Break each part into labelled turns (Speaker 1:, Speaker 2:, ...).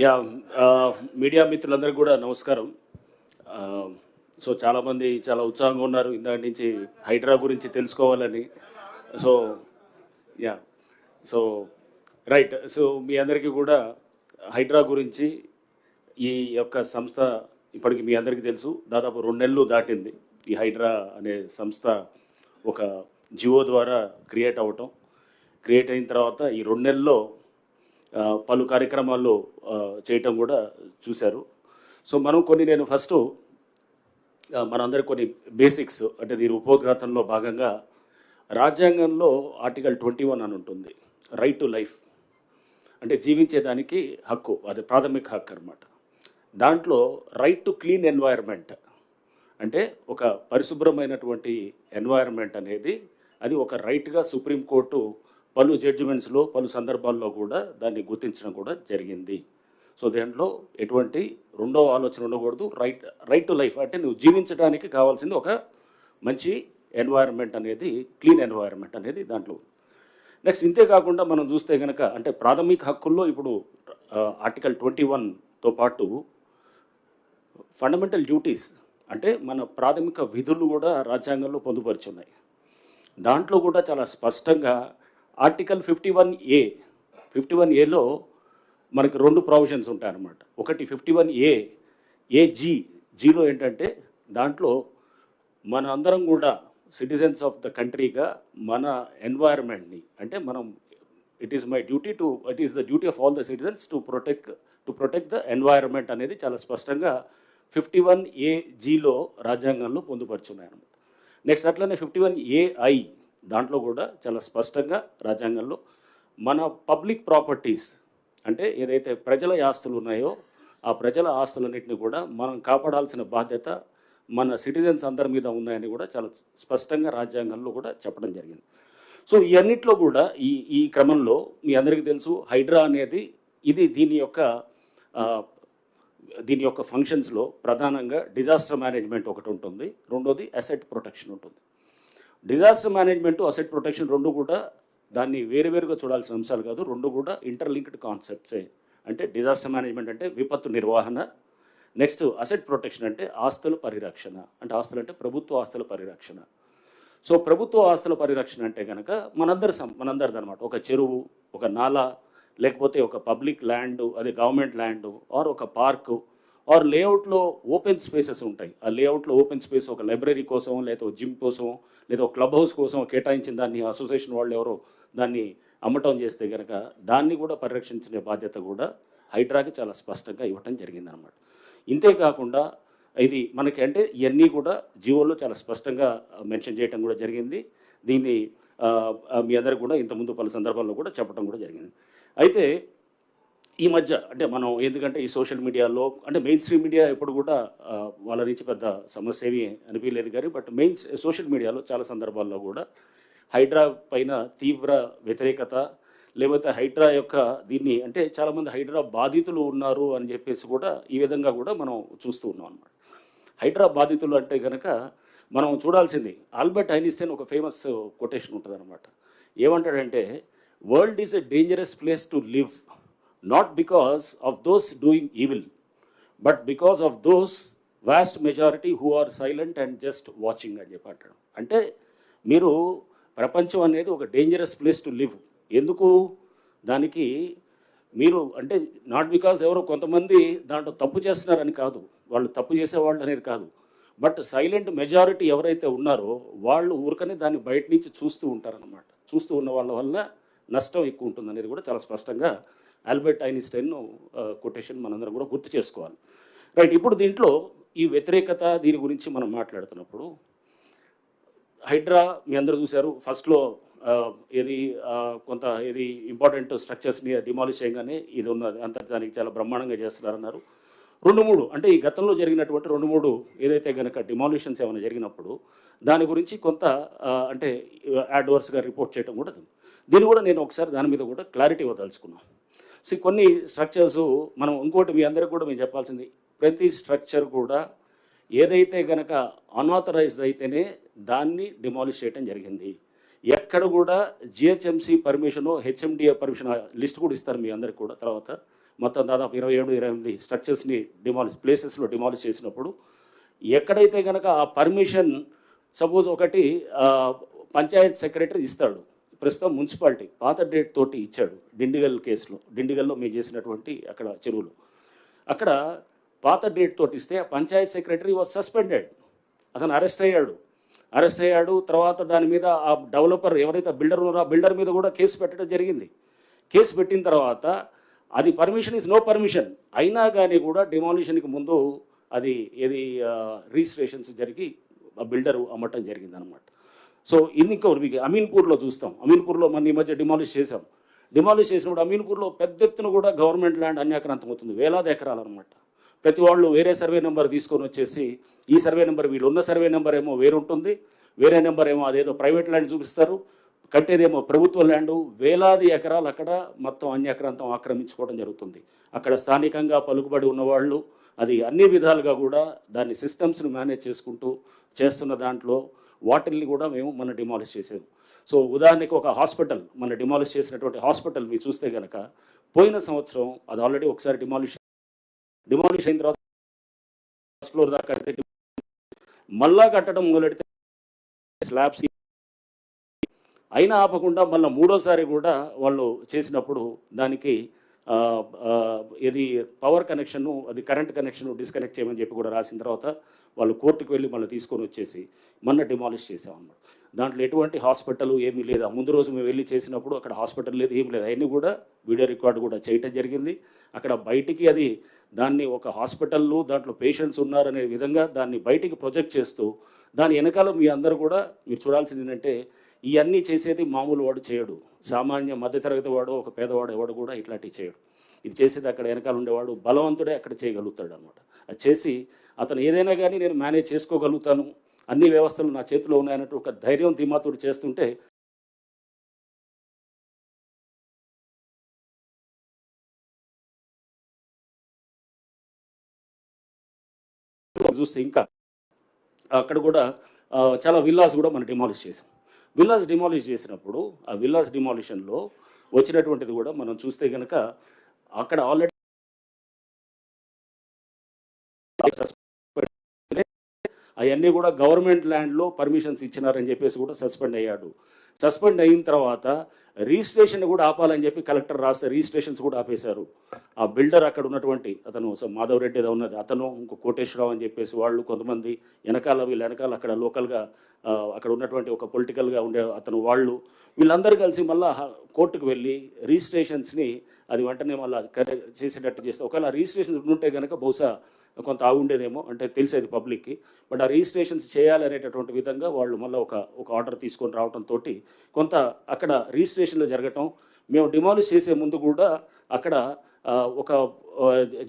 Speaker 1: Yeah media మిత్రులందరికీ కూడా నమస్కారం. సో చాలామంది చాలా ఉత్సాహంగా ఉన్నారు ఇందాక నుంచి హైడ్రా గురించి తెలుసుకోవాలని. So yeah so right. So మీ అందరికీ కూడా హైడ్రా గురించి ఈ యొక్క సంస్థ ఇప్పటికి మీ అందరికీ తెలుసు, దాదాపు 2 నెలలు దాటింది ఈ హైడ్రా అనే సంస్థ ఒక జియో ద్వారా క్రియేట్ అయిన తర్వాత ఈ 2 నెలల్లో పలు కార్యక్రమాల్లో చేయటం కూడా చూశారు. సో నేను ఫస్ట్ మనందరికి కొన్ని బేసిక్స్, అంటే దీని ఉపోద్ఘాతంలో భాగంగా రాజ్యాంగంలో ఆర్టికల్ 21 అని ఉంటుంది, రైట్ టు లైఫ్, అంటే జీవించేదానికి హక్కు, అది ప్రాథమిక హక్కు అనమాట. దాంట్లో రైట్ టు క్లీన్ ఎన్వైర్న్మెంట్, అంటే ఒక పరిశుభ్రమైనటువంటి ఎన్వైర్న్మెంట్ అనేది అది ఒక రైట్గా సుప్రీంకోర్టు పలు జడ్జిమెంట్స్లో పలు సందర్భాల్లో కూడా దాన్ని గుర్తించడం కూడా జరిగింది. సో దాంట్లో ఎటువంటి రెండవ ఆలోచన ఉండకూడదు. రైట్ టు లైఫ్ అంటే నువ్వు జీవించడానికి కావాల్సింది ఒక మంచి ఎన్వైర్న్మెంట్ అనేది, క్లీన్ ఎన్వైర్న్మెంట్ అనేది దాంట్లో. నెక్స్ట్ ఇంతే కాకుండా మనం చూస్తే కనుక అంటే ప్రాథమిక హక్కుల్లో ఇప్పుడు ఆర్టికల్ 21తో పాటు ఫండమెంటల్ డ్యూటీస్, అంటే మన ప్రాథమిక విధులు కూడా రాజ్యాంగంలో పొందుపరుచున్నాయి. దాంట్లో కూడా చాలా స్పష్టంగా ఆర్టికల్ 51A మనకి 2 ప్రావిజన్స్ ఉంటాయన్నమాట. ఒకటి 51Aలో ఏంటంటే దాంట్లో మన అందరం కూడా సిటిజన్స్ ఆఫ్ ద కంట్రీగా మన ఎన్వైర్న్మెంట్ని, అంటే మనం it is the duty of all the citizens to protect the environment అనేది చాలా స్పష్టంగా 51Aలో రాజ్యాంగంలో పొందుపరుచున్నాయన్నమాట. నెక్స్ట్ అట్లనే 51AI దాంట్లో కూడా చాలా స్పష్టంగా రాజ్యాంగంలో మన పబ్లిక్ ప్రాపర్టీస్, అంటే ఏదైతే ప్రజల ఆస్తులు ఉన్నాయో ఆ ప్రజల ఆస్తులన్నింటినీ కూడా మనం కాపాడాల్సిన బాధ్యత మన సిటిజన్స్ అందరి మీద ఉన్నాయని కూడా చాలా స్పష్టంగా రాజ్యాంగంలో కూడా చెప్పడం జరిగింది. సో ఈ అన్నిట్లో కూడా ఈ క్రమంలో మీ అందరికీ తెలుసు హైడ్రా అనేది దీని యొక్క ఫంక్షన్స్లో ప్రధానంగా డిజాస్టర్ మేనేజ్మెంట్ ఒకటి ఉంటుంది, రెండోది అసెట్ ప్రొటెక్షన్ ఉంటుంది. డిజాస్టర్ మేనేజ్మెంట్, అసెట్ ప్రొటెక్షన్ రెండు కూడా దాన్ని వేరువేరుగా చూడాల్సిన అంశాలు కాదు, రెండు కూడా ఇంటర్లింక్డ్ కాన్సెప్ట్సే. అంటే డిజాస్టర్ మేనేజ్మెంట్ అంటే విపత్తు నిర్వహణ, నెక్స్ట్ అసెట్ ప్రొటెక్షన్ అంటే ఆస్తుల పరిరక్షణ, అంటే ఆస్తులు అంటే ప్రభుత్వ ఆస్తుల పరిరక్షణ. సో ప్రభుత్వ ఆస్తుల పరిరక్షణ అంటే కనుక మనందరిది అనమాట. ఒక చెరువు, ఒక నాలా, లేకపోతే ఒక పబ్లిక్ ల్యాండ్, అది గవర్నమెంట్ ల్యాండ్, ఆర్ ఒక పార్కు, ఆర్ లేఅవుట్లో ఓపెన్ స్పేసెస్ ఉంటాయి. ఆ లేఅవుట్లో ఓపెన్ స్పేస్ ఒక లైబ్రరీ కోసం, లేదా జిమ్ కోసం, లేదా ఒక క్లబ్ హౌస్ కోసం కేటాయించిన దాన్ని అసోసియేషన్ వాళ్ళు ఎవరో దాన్ని అమ్మటం చేస్తే కనుక దాన్ని కూడా పరిరక్షించే బాధ్యత కూడా హైడ్రాకి చాలా స్పష్టంగా ఇవ్వటం జరిగిందనమాట. ఇంతేకాకుండా ఇది మనకి అంటే ఇవన్నీ కూడా జియోలో చాలా స్పష్టంగా మెన్షన్ చేయడం కూడా జరిగింది. దీన్ని మీ అందరికి కూడా ఇంతకుముందు పలు సందర్భాల్లో కూడా చెప్పడం కూడా జరిగింది. అయితే ఈ మధ్య అంటే మనం ఎందుకంటే ఈ సోషల్ మీడియాలో అంటే మెయిన్ స్ట్రీమ్ మీడియా ఎప్పుడు కూడా వాళ్ళ నుంచి పెద్ద సమస్య ఏమీ అనిపించలేదు కానీ, బట్ సోషల్ మీడియాలో చాలా సందర్భాల్లో కూడా హైడ్రా పైన తీవ్ర వ్యతిరేకత, లేకపోతే హైడ్రా యొక్క దీన్ని అంటే చాలామంది హైడ్రా బాధితులు ఉన్నారు అని చెప్పేసి కూడా ఈ విధంగా కూడా మనం చూస్తూ ఉన్నాం అన్నమాట. హైడ్రా బాధితులు అంటే కనుక మనం చూడాల్సింది ఆల్బర్ట్ ఐన్స్టైన్ ఒక ఫేమస్ కొటేషన్ ఉంటుంది అనమాట. ఏమంటాడంటే, world is a dangerous place to live, not because of those doing evil, but because of those vast majority who are silent and just watching అని చెప్పి అంటాడు. అంటే మీరు ప్రపంచం అనేది ఒక డేంజరస్ ప్లేస్ టు లివ్, ఎందుకు దానికి మీరు అంటే నాట్ బికాస్ ఎవరో కొంతమంది దాంట్లో తప్పు చేస్తున్నారని కాదు, వాళ్ళు తప్పు చేసేవాళ్ళు అనేది కాదు, బట్ సైలెంట్ మెజారిటీ ఎవరైతే ఉన్నారో వాళ్ళు ఊరికనే దాన్ని బయట నుంచి చూస్తూ ఉంటారనమాట. చూస్తూ ఉన్న వాళ్ళ వల్ల నష్టం ఎక్కువ ఉంటుంది అనేది కూడా చాలా స్పష్టంగా ఆల్బర్ట్ ఐన్స్టైన్ కొటేషన్ మనందరం కూడా గుర్తు చేసుకోవాలి. రైట్, ఇప్పుడు దీంట్లో ఈ వ్యతిరేకత దీని గురించి మనం మాట్లాడుతున్నప్పుడు హైడ్రా మీ అందరూ చూశారు, ఫస్ట్లో కొంత ఇంపార్టెంట్ స్ట్రక్చర్స్ని డిమాలిష్ చేయగానే ఇది ఉన్నది అంతర్జానికి చాలా బ్రహ్మాండంగా చేస్తున్నారన్నారు. 2-3 అంటే ఈ గతంలో జరిగినటువంటి 2-3 ఏదైతే కనుక డిమాలిషన్స్ ఏమైనా జరిగినప్పుడు దాని గురించి కొంత అంటే యాడ్వర్స్గా రిపోర్ట్ చేయడం కూడా దీన్ని కూడా నేను ఒకసారి దాని మీద కూడా క్లారిటీ ఇవ్వదలుచుకున్నాను. సో కొన్ని స్ట్రక్చర్స్ మనం ఇంకోటి మీ అందరికీ కూడా మేము చెప్పాల్సింది, ప్రతి స్ట్రక్చర్ కూడా ఏదైతే కనుక అన్ఆథరైజ్డ్ అయితేనే దాన్ని డిమాలిష్ చేయడం జరిగింది. ఎక్కడ కూడా GHMC permission, HMDA permission list కూడా ఇస్తారు మీ అందరికి కూడా తర్వాత. మొత్తం దాదాపు 27-28 స్ట్రక్చర్స్ని ప్లేసెస్లో డిమాలిష్ చేసినప్పుడు ఎక్కడైతే కనుక ఆ పర్మిషన్ సపోజ్ ఒకటి పంచాయత్ సెక్రటరీ ఇస్తాడు, ప్రస్తుతం మున్సిపాలిటీ పాత డేట్ తోటి ఇచ్చాడు డిండిగల్ కేసులో, డిండిగల్లో మేము చేసినటువంటి అక్కడ చెరువులు, అక్కడ పాత డేట్ తోటి ఇస్తే పంచాయత్ సెక్రటరీ వాజ్ సస్పెండెడ్, అతను అరెస్ట్ అయ్యాడు. తర్వాత దాని మీద ఆ డెవలపర్ ఎవరైతే బిల్డర్ ఉన్నారో ఆ బిల్డర్ మీద కూడా కేసు పెట్టడం జరిగింది. కేసు పెట్టిన తర్వాత అది పర్మిషన్ ఇస్ నో పర్మిషన్ అయినా కానీ కూడా డిమాలిషన్కి ముందు అది ఏది రిజిస్ట్రేషన్స్ జరిగి ఆ బిల్డరు అమ్మటం జరిగిందనమాట. సో ఇంకో మీకు అమీన్పూర్లో చూస్తాం, అమీన్పూర్లో మన ఈ మధ్య డిమాలిష్ చేసినప్పుడు అమీన్పూర్లో పెద్ద ఎత్తున కూడా గవర్నమెంట్ ల్యాండ్ అన్యాక్రాంతం అవుతుంది, వేలాది ఎకరాలు అనమాట. ప్రతి వాళ్ళు వేరే సర్వే నెంబర్ తీసుకొని వచ్చేసి ఈ సర్వే నెంబర్ వీళ్ళు ఉన్న సర్వే నెంబర్ ఏమో వేరుంటుంది, వేరే నెంబర్ ఏమో అదేదో ప్రైవేట్ ల్యాండ్ చూపిస్తారు, కట్టేదేమో ప్రభుత్వ ల్యాండు, వేలాది ఎకరాలు అక్కడ మొత్తం అన్యాక్రాంతం ఆక్రమించుకోవడం జరుగుతుంది. అక్కడ స్థానికంగా పలుకుబడి ఉన్నవాళ్ళు అది అన్ని విధాలుగా కూడా దాన్ని సిస్టమ్స్ని మేనేజ్ చేసుకుంటూ చేస్తున్న దాంట్లో వాటిల్ని కూడా మేము మన డిమాలిష్ చేసాము. సో ఉదాహరణకి ఒక హాస్పిటల్, మన డిమాలిష్ చేసినటువంటి హాస్పిటల్ మీరు చూస్తే కనుక పోయిన సంవత్సరం అది ఆల్రెడీ ఒకసారి డిమాలిష్ అయిన తర్వాత ఫస్ట్ ఫ్లోర్ దాకా మళ్ళా కట్టడం మొదలెడితే స్లాబ్స్ అయినా ఆపకుండా మళ్ళీ మూడోసారి కూడా వాళ్ళు చేసినప్పుడు దానికి ఇది పవర్ కనెక్షను అది కరెంట్ కనెక్షన్ డిస్కనెక్ట్ చేయమని చెప్పి కూడా రాసిన తర్వాత వాళ్ళు కోర్టుకు వెళ్ళి మళ్ళీ తీసుకొని వచ్చేసి మొన్న డిమాలిష్ చేసామన్నమాట. దాంట్లో ఎటువంటి హాస్పిటల్ ఏమీ లేదు. ముందు రోజు మేము వెళ్ళి చేసినప్పుడు అక్కడ హాస్పిటల్ లేదు, ఏమీ లేదు. అవన్నీ కూడా వీడియో రికార్డు కూడా చేయటం జరిగింది. అక్కడ బయటికి అది దాన్ని ఒక హాస్పిటల్లో దాంట్లో పేషెంట్స్ ఉన్నారనే విధంగా దాన్ని బయటికి ప్రొజెక్ట్ చేస్తూ దాని వెనకాల మీ అందరూ కూడా మీరు చూడాల్సింది ఏంటంటే ఇవన్నీ చేసేది మామూలు వాడు చేయడు, సామాన్య మధ్యతరగతి వాడు ఒక పేదవాడు ఎవడు కూడా ఇట్లాంటివి చేయడు. ఇది చేసేది అక్కడ వెనకాల ఉండేవాడు బలవంతుడే అక్కడ చేయగలుగుతాడు అనమాట. అది చేసి అతను ఏదైనా కానీ నేను మేనేజ్ చేసుకోగలుగుతాను, అన్ని వ్యవస్థలు నా చేతిలో ఉన్నాయన్నట్టు ఒక ధైర్యం ధీమాతుడు చేస్తుంటే చూస్తే ఇంకా అక్కడ కూడా చాలా విల్లాస్ కూడా మనం డిమాలిష్ చేసాం. విల్లాస్ డిమాలిష్ చేసినప్పుడు ఆ విల్లాస్ డిమాలిషన్లో వచ్చినటువంటిది కూడా మనం చూస్తే కనుక అక్కడ ఆల్రెడీ అవన్నీ కూడా గవర్నమెంట్ ల్యాండ్లో పర్మిషన్స్ ఇచ్చినారని చెప్పేసి కూడా సస్పెండ్ అయ్యాడు. సస్పెండ్ అయిన తర్వాత రిజిస్ట్రేషన్ కూడా ఆపాలని చెప్పి కలెక్టర్ రాస్తే రిజిస్ట్రేషన్స్ కూడా ఆపేశారు. ఆ బిల్డర్ అక్కడ ఉన్నటువంటి అతను మాధవ్ రెడ్డి ఏదో ఉన్నది అతను ఇంకో కోటేశ్వరరావు అని చెప్పేసి వాళ్ళు కొంతమంది వీళ్ళ వెనకాల అక్కడ లోకల్గా అక్కడ ఉన్నటువంటి ఒక పొలిటికల్గా ఉండే అతను వాళ్ళు వీళ్ళందరూ కలిసి మళ్ళీ కోర్టుకు వెళ్ళి రిజిస్ట్రేషన్స్ని అది వెంటనే మళ్ళీ చేసేటట్టు చేస్తే ఒకవేళ రిజిస్ట్రేషన్స్ ఉంటే కనుక బహుశా కొంత ఆగుండేదేమో, అంటే తెలిసేది పబ్లిక్కి. బట్ ఆ రిజిస్ట్రేషన్స్ చేయాలనేటటువంటి విధంగా వాళ్ళు మళ్ళీ ఒక ఆర్డర్ తీసుకొని రావడంతో కొంత అక్కడ రిజిస్ట్రేషన్లో జరగటం. మేము డిమాలిష్ చేసే ముందు కూడా అక్కడ ఒక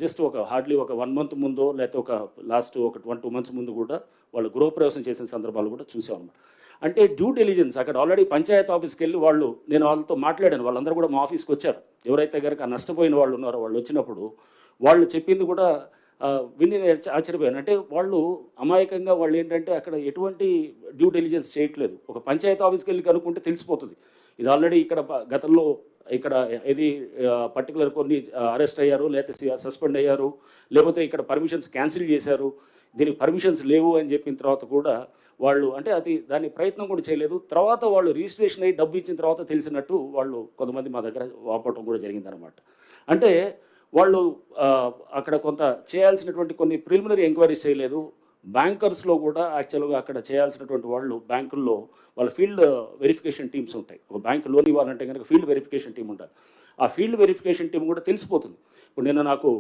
Speaker 1: జస్ట్ హార్డ్లీ ఒక 1 month ముందో లేకపోతే ఒక లాస్ట్ ఒక 1-2 months ముందు కూడా వాళ్ళు గృహప్రవేశం చేసిన సందర్భాలు కూడా చూసాం అన్నమాట. అంటే డ్యూ డెలిజెన్స్ అక్కడ ఆల్రెడీ పంచాయత్ ఆఫీస్కి వెళ్ళి వాళ్ళు నేను వాళ్ళతో మాట్లాడాను, వాళ్ళందరూ కూడా మా ఆఫీస్కి వచ్చారు. ఎవరైతే కనుక నష్టపోయిన వాళ్ళు ఉన్నారో వాళ్ళు వచ్చినప్పుడు వాళ్ళు చెప్పింది కూడా విని ఆశ్చర్యపోయాను. అంటే వాళ్ళు అమాయకంగా వాళ్ళు ఏంటంటే అక్కడ ఎటువంటి డ్యూ డెలిజెన్స్ చేయట్లేదు. ఒక పంచాయతీ ఆఫీస్కి వెళ్ళి కనుక్కుంటే తెలిసిపోతుంది. ఇది ఆల్రెడీ ఇక్కడ గతంలో ఇక్కడ ఇది పర్టికులర్ కొన్ని అరెస్ట్ అయ్యారు, లేకపోతే సస్పెండ్ అయ్యారు, లేకపోతే ఇక్కడ పర్మిషన్స్ క్యాన్సిల్ చేశారు, దీనికి పర్మిషన్స్ లేవు అని చెప్పిన తర్వాత కూడా వాళ్ళు అంటే దాని ప్రయత్నం కూడా చేయలేదు. తర్వాత వాళ్ళు రిజిస్ట్రేషన్ అయ్యి డబ్బు ఇచ్చిన తర్వాత తెలిసినట్టు వాళ్ళు కొంతమంది మా దగ్గర వాపటం కూడా జరిగిందనమాట. అంటే వాళ్ళు అక్కడ కొంత చేయాల్సినటువంటి కొన్ని ప్రిలిమినరీ ఎంక్వైరీస్ చేయలేదు. బ్యాంకర్స్లో కూడా యాక్చువల్గా అక్కడ చేయాల్సినటువంటి వాళ్ళు బ్యాంకుల్లో వాళ్ళ ఫీల్డ్ వెరిఫికేషన్ టీమ్స్ ఉంటాయి. ఒక బ్యాంక్ లోన్ ఇవ్వాలంటే కనుక ఫీల్డ్ వెరిఫికేషన్ టీం ఉంటారు. ఆ ఫీల్డ్ వెరిఫికేషన్ టీం కూడా తెలిసిపోతుంది. ఇప్పుడు నిన్న నాకు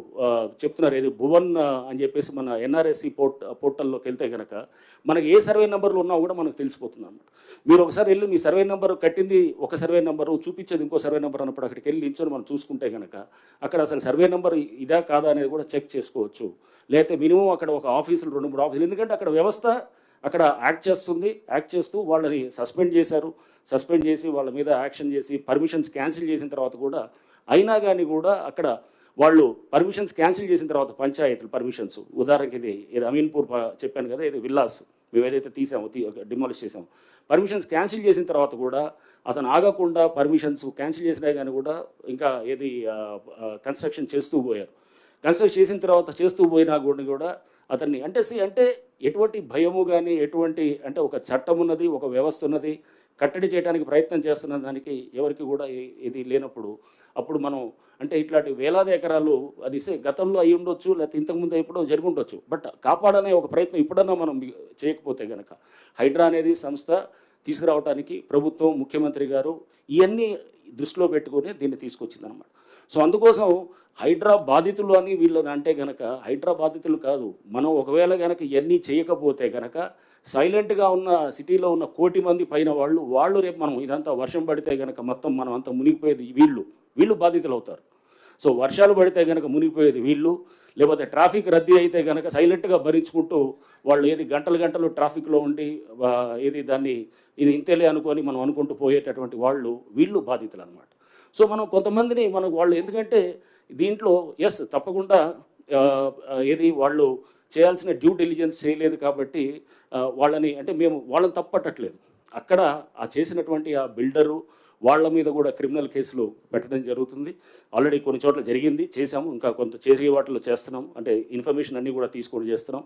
Speaker 1: చెప్తున్నారు ఏది భువన్ అని చెప్పేసి మన ఎన్ఆర్ఎస్సి పోర్టల్లోకి వెళ్తే కనుక మనకి ఏ సర్వే నెంబర్లు ఉన్నా కూడా మనకు తెలిసిపోతుంది అన్నమాట. మీరు ఒకసారి వెళ్ళి మీ సర్వే నెంబర్ కట్టింది ఒక సర్వే నెంబరు చూపించేది ఇంకో సర్వే నెంబర్ అన్నప్పుడు అక్కడికి వెళ్ళి నిల్చొని మనం చూసుకుంటే కనుక అక్కడ అసలు సర్వే నెంబర్ ఇదా కాదా అనేది కూడా చెక్ చేసుకోవచ్చు. లేకపోతే మినిమం అక్కడ ఒక ఆఫీసులు 2-3 ఆఫీసులు, ఎందుకంటే అక్కడ వ్యవస్థ అక్కడ యాక్ట్ చేస్తూ వాళ్ళని సస్పెండ్ చేసి వాళ్ళ మీద యాక్షన్ చేసి పర్మిషన్స్ క్యాన్సిల్ చేసిన తర్వాత కూడా అయినా కానీ కూడా అక్కడ వాళ్ళు పర్మిషన్స్ క్యాన్సిల్ చేసిన తర్వాత పంచాయతీలు పర్మిషన్స్ ఉదాహరణకి ఇది అమీన్పూర్ చెప్పాను కదా, ఇది మేము ఏదైతే తీసామో డిమాలిష్ చేసామో, పర్మిషన్స్ క్యాన్సిల్ చేసిన తర్వాత కూడా అతను ఆగకుండా పర్మిషన్స్ క్యాన్సిల్ చేసినా కానీ కూడా ఇంకా ఏది కన్స్ట్రక్షన్ చేస్తూ పోయారు. కన్స్ట్రక్ట్ చేసిన తర్వాత చేస్తూ పోయినా కూడా అతన్ని అంటే ఎటువంటి భయము కానీ ఎటువంటి అంటే ఒక చట్టం ఉన్నది, ఒక వ్యవస్థ ఉన్నది, కట్టడి చేయడానికి ప్రయత్నం చేస్తున్న దానికి ఎవరికి కూడా ఇది లేనప్పుడు అప్పుడు మనం అంటే ఇట్లాంటి వేలాది ఎకరాలు అది గతంలో అయి ఉండొచ్చు, లేకపోతే ఇంతకుముందు ఎప్పుడో జరిగి ఉండొచ్చు, బట్ కాపాడనే ఒక ప్రయత్నం ఇప్పుడన్నా మనం చేయకపోతే కనుక హైడ్రా అనేది సంస్థ తీసుకురావడానికి ప్రభుత్వం, ముఖ్యమంత్రి గారు ఇవన్నీ దృష్టిలో పెట్టుకొని దీన్ని తీసుకొచ్చిందనమాట. సో అందుకోసం హైడ్రా బాధితులు అని వీళ్ళని అంటే గనక హైడ్రా బాధితులు కాదు, మనం ఒకవేళ గనక ఇవన్నీ చేయకపోతే గనక సైలెంట్గా ఉన్న సిటీలో ఉన్న 1 కోటి మంది పైన వాళ్ళు రేపు మనం ఇదంతా వర్షం పడితే గనక మొత్తం మనం అంతా మునిగిపోయేది వీళ్ళు బాధితులు అవుతారు. సో వర్షాలు పడితే గనక మునిగిపోయేది వీళ్ళు, లేకపోతే ట్రాఫిక్ రద్దీ అయితే కనుక సైలెంట్గా భరించుకుంటూ వాళ్ళు ఏది గంటలు ట్రాఫిక్లో ఉండి ఇది ఇంతేలే అనుకొని మనం అనుకుంటూ పోయేటటువంటి వీళ్ళు బాధితులు అనమాట. సో మనం కొంతమందిని వాళ్ళు ఎందుకంటే దీంట్లో తప్పకుండా వాళ్ళు చేయాల్సిన డ్యూ డిలిజెన్స్ చేయలేదు కాబట్టి వాళ్ళని అంటే మేము వాళ్ళని తప్పట్టట్లేదు. అక్కడ చేసినటువంటి ఆ బిల్డరు వాళ్ళ మీద కూడా క్రిమినల్ కేసులు పెట్టడం జరుగుతుంది. ఆల్రెడీ కొన్ని చోట్ల జరిగింది, చేసాము, ఇంకా కొంత చేరే వాటిలో చేస్తున్నాం. అంటే ఇన్ఫర్మేషన్ అన్నీ కూడా తీసుకొని చేస్తున్నాం.